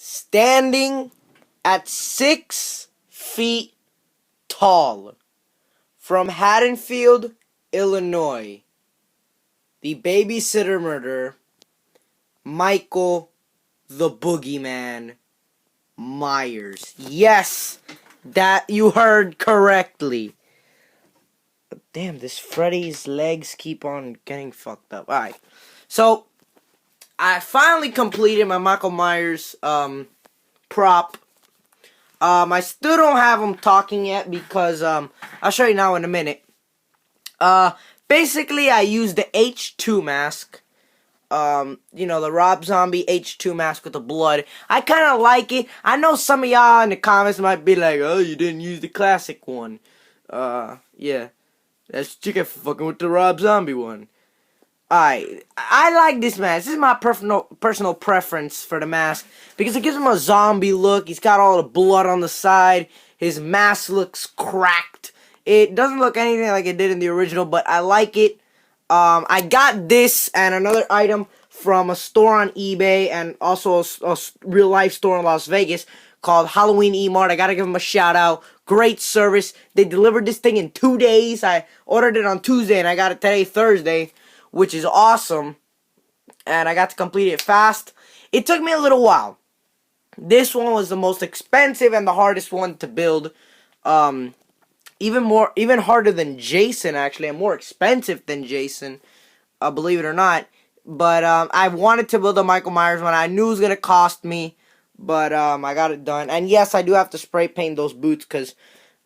standing at 6 feet tall, from Haddonfield, Illinois, the babysitter murderer, Michael the Boogeyman Myers. Yes, that you heard correctly. Damn, this Freddy's legs keep on getting fucked up. Alright, so I finally completed my Michael Myers prop. I still don't have him talking yet because I'll show you now in a minute. Basically I used the H2 mask. You know, the Rob Zombie H2 mask with the blood. I kind of like it. I know some of y'all in the comments might be like, oh, you didn't use the classic one. Yeah. That's chicken for fucking with the Rob Zombie one. I like this mask. This is my personal preference for the mask because it gives him a zombie look. He's got all the blood on the side. His mask looks cracked. It doesn't look anything like it did in the original, but I like it. I got this and another item from a store on eBay and also a real life store in Las Vegas called Halloween E-Mart. I gotta give them a shout out. Great service. They delivered this thing in 2 days. I ordered it on Tuesday and I got it today, Thursday, which is awesome. And I got to complete it fast. It took me a little while. This one was the most expensive and the hardest one to build. Even harder than Jason, actually, and more expensive than Jason, believe it or not. But I wanted to build a Michael Myers one. I knew it was gonna cost me, but I got it done. And yes, I do have to spray paint those boots because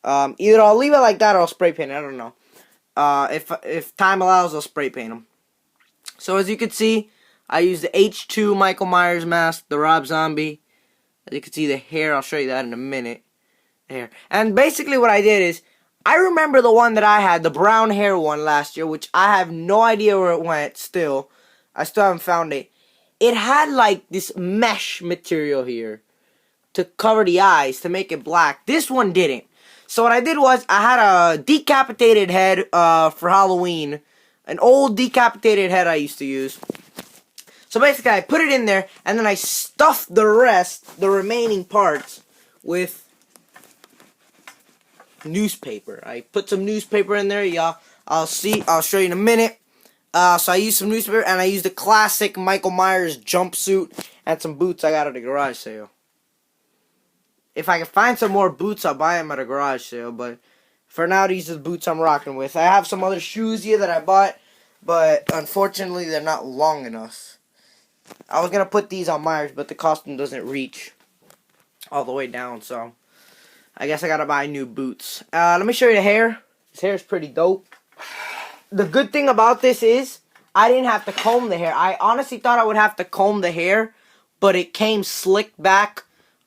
either I'll leave it like that or I'll spray paint it. I don't know. If time allows, I'll spray paint them. So as you can see, I used the H2 Michael Myers mask, the Rob Zombie. As you can see, the hair. I'll show you that in a minute. Hair. And basically, what I did is, I remember the one that I had, the brown hair one last year, which I have no idea where it went still. I still haven't found it. It had like this mesh material here to cover the eyes, to make it black. This one didn't. So what I did was, I had a decapitated head for Halloween. An old decapitated head I used to use. So basically I put it in there, and then I stuffed the remaining parts, with newspaper. I put some newspaper in there, y'all. I'll show you in a minute. So I used some newspaper, and I used the classic Michael Myers jumpsuit and some boots I got at a garage sale. If I can find some more boots, I'll buy them at a garage sale, but for now, these are the boots I'm rocking with. I have some other shoes here that I bought, but unfortunately, they're not long enough. I was going to put these on Myers, but the costume doesn't reach all the way down, so I guess I gotta buy new boots. Let me show you the hair. This hair is pretty dope. The good thing about this is, I didn't have to comb the hair. I honestly thought I would have to comb the hair, but it came slicked back.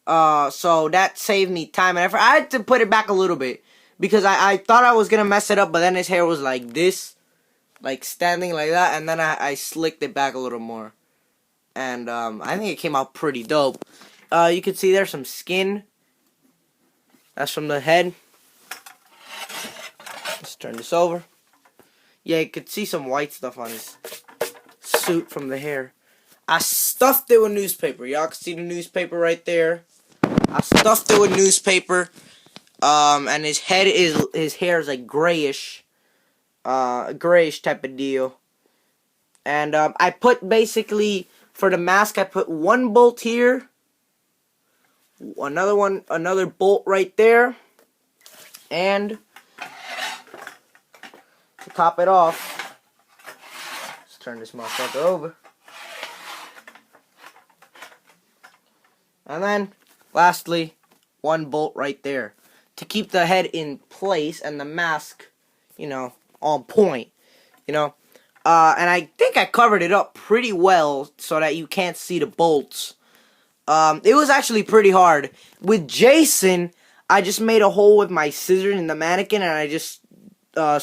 So that saved me time and effort. I had to put it back a little bit, because I thought I was gonna mess it up, but then his hair was like this. Like standing like that, and then I slicked it back a little more. And I think it came out pretty dope. You can see there's some skin. That's from the head. Let's turn this over. Yeah, you could see some white stuff on his suit from the hair. I stuffed it with newspaper. Y'all can see the newspaper right there. I stuffed it with newspaper. And his hair is like grayish. Grayish type of deal. And I put basically, for the mask, I put one bolt here. Another bolt right there, and to top it off, let's turn this motherfucker over, and then lastly, one bolt right there to keep the head in place and the mask, you know, on point, you know. And I think I covered it up pretty well so that you can't see the bolts. It was actually pretty hard. With Jason, I just made a hole with my scissors in the mannequin and I just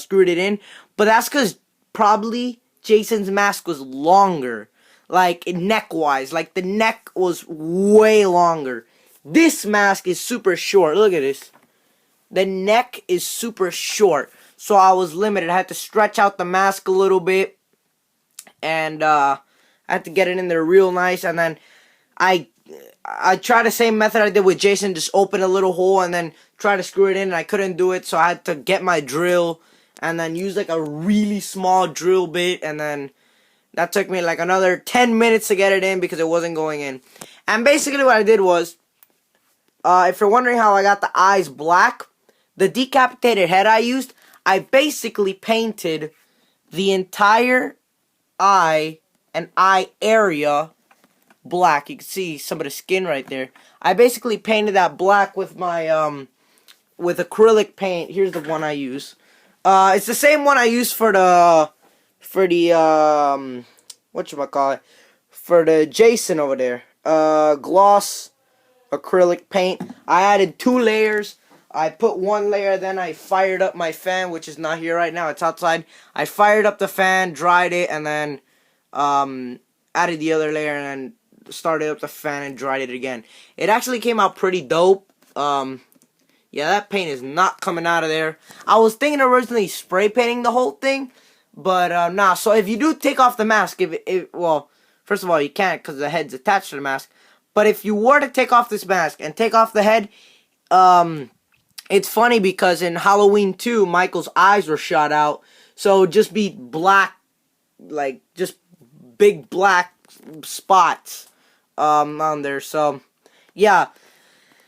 screwed it in. But that's because probably Jason's mask was longer. Like, neck-wise. Like, the neck was way longer. This mask is super short. Look at this. The neck is super short. So I was limited. I had to stretch out the mask a little bit. And I had to get it in there real nice. And then I I tried the same method I did with Jason, just open a little hole and then try to screw it in, and I couldn't do it, so I had to get my drill and then use like a really small drill bit, and then that took me like another 10 minutes to get it in because it wasn't going in. And basically what I did was, if you're wondering how I got the eyes black, the decapitated head I used, I basically painted the entire eye and eye area black. You can see some of the skin right there. I basically painted that black with my with acrylic paint. Here's the one I use. It's the same one I use for the whatchamacallit, for the Jason over there. Gloss acrylic paint. I added 2 layers. I put 1 layer, then I fired up my fan, which is not here right now. It's outside. I fired up the fan, dried it, and then added the other layer, and then started up the fan and dried it again. It actually came out pretty dope. Yeah, that paint is not coming out of there. I was thinking originally spray painting the whole thing, but nah. So if you do take off the mask, well, first of all, you can't because the head's attached to the mask. But if you were to take off this mask and take off the head, it's funny because in Halloween 2, Michael's eyes were shot out. So just be black, like just big black spots on there. So yeah.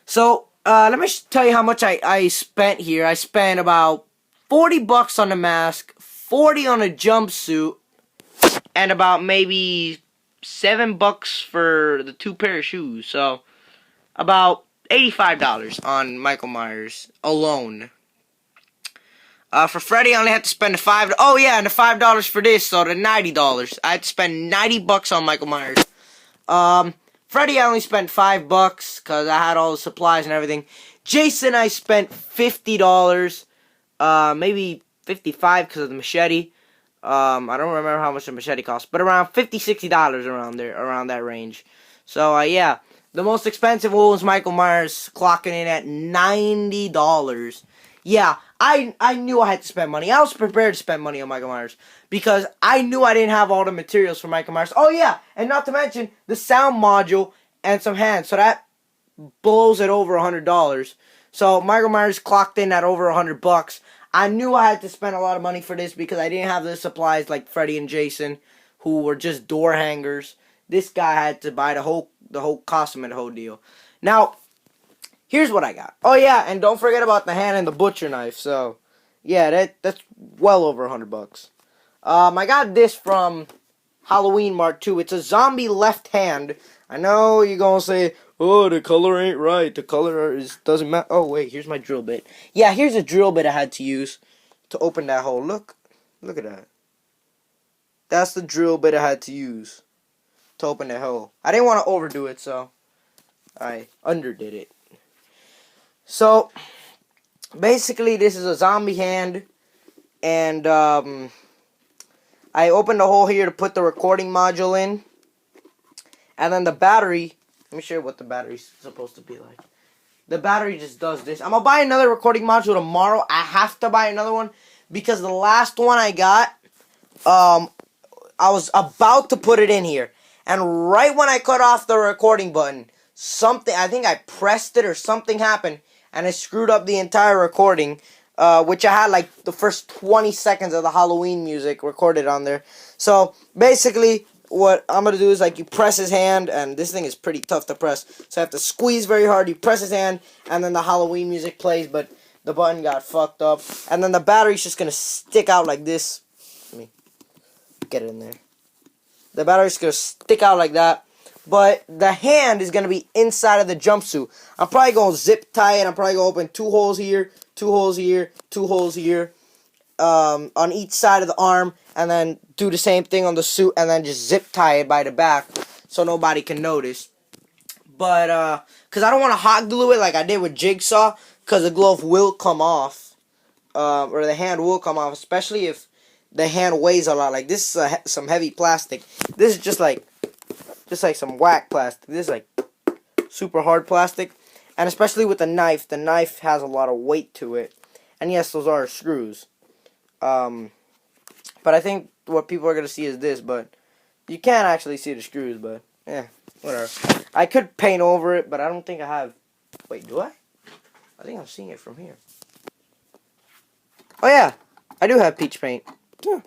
So let me tell you how much I spent here. I spent about $40 on the mask, $40 on a jumpsuit, and about maybe $7 for the 2 pair of shoes. So about $85 on Michael Myers alone. For Freddy, I only had to spend the $5. Oh yeah, and the $5 for this, so the $90. I had to spend $90 on Michael Myers. Freddy, I only spent $5 because I had all the supplies and everything. Jason, I spent $50. Maybe $55 because of the machete. I don't remember how much the machete cost, but around $50, $60 around there, around that range. So yeah, the most expensive one was Michael Myers, clocking in at $90. Yeah, I knew I had to spend money. I was prepared to spend money on Michael Myers because I knew I didn't have all the materials for Michael Myers. Oh yeah, and not to mention the sound module and some hands. So that blows it over $100. So Michael Myers clocked in at over $100. I knew I had to spend a lot of money for this because I didn't have the supplies like Freddy and Jason, who were just door hangers. This guy had to buy the whole costume and the whole deal. Now, here's what I got. Oh yeah, and don't forget about the hand and the butcher knife. So, yeah, that's well over $100. I got this from Halloween Mart 2. It's a zombie left hand. I know you're gonna say, oh, the color ain't right. The color doesn't matter. Oh wait, here's my drill bit. Yeah, here's a drill bit I had to use to open that hole. Look at that. That's the drill bit I had to use to open that hole. I didn't want to overdo it, so I underdid it. So, basically, this is a zombie hand, and I opened the hole here to put the recording module in, and then the battery, let me show you what the battery's supposed to be like. The battery just does this. I'm going to buy another recording module tomorrow. I have to buy another one, because the last one I got, I was about to put it in here, and right when I cut off the recording button, I think I pressed it or something happened, and it screwed up the entire recording, which I had like the first 20 seconds of the Halloween music recorded on there. So basically what I'm going to do is like you press his hand, and this thing is pretty tough to press, so I have to squeeze very hard. You press his hand, and then the Halloween music plays, but the button got fucked up, and then the battery's just going to stick out like this. Let me get it in there. The battery's going to stick out like that. But the hand is going to be inside of the jumpsuit. I'm probably going to zip tie it. I'm probably going to open 2 holes here, 2 holes here, 2 holes here, on each side of the arm, and then do the same thing on the suit, and then just zip tie it by the back so nobody can notice. But, because I don't want to hot glue it like I did with Jigsaw, because the glove will come off, or the hand will come off, especially if the hand weighs a lot. Like, this is some heavy plastic. This is just like some whack plastic. This is like super hard plastic, and especially with the knife has a lot of weight to it. And yes, those are screws. But I think what people are gonna see is this, but you can't actually see the screws. But Yeah, whatever. I could paint over it, but I don't think I have. Wait, do I? I think I'm seeing it from here. Oh yeah, I do have peach paint. Yeah.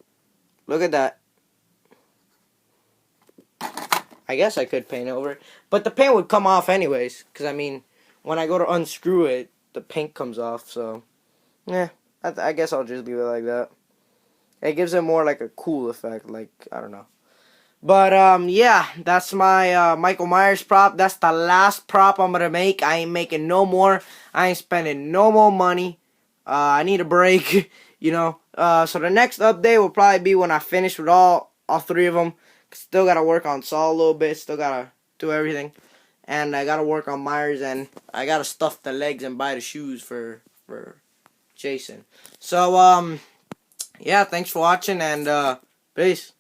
Look at that. I guess I could paint over it, but the paint would come off anyways. Cause I mean, when I go to unscrew it, the paint comes off. So, yeah, I guess I'll just leave it like that. It gives it more like a cool effect. Like, I don't know. But yeah, that's my Michael Myers prop. That's the last prop I'm gonna make. I ain't making no more. I ain't spending no more money. I need a break, you know. So the next update will probably be when I finish with all three of them. Still gotta work on Saw a little bit. Still gotta do everything, and I gotta work on Myers, and I gotta stuff the legs and buy the shoes for Jason. So yeah, thanks for watching, and peace.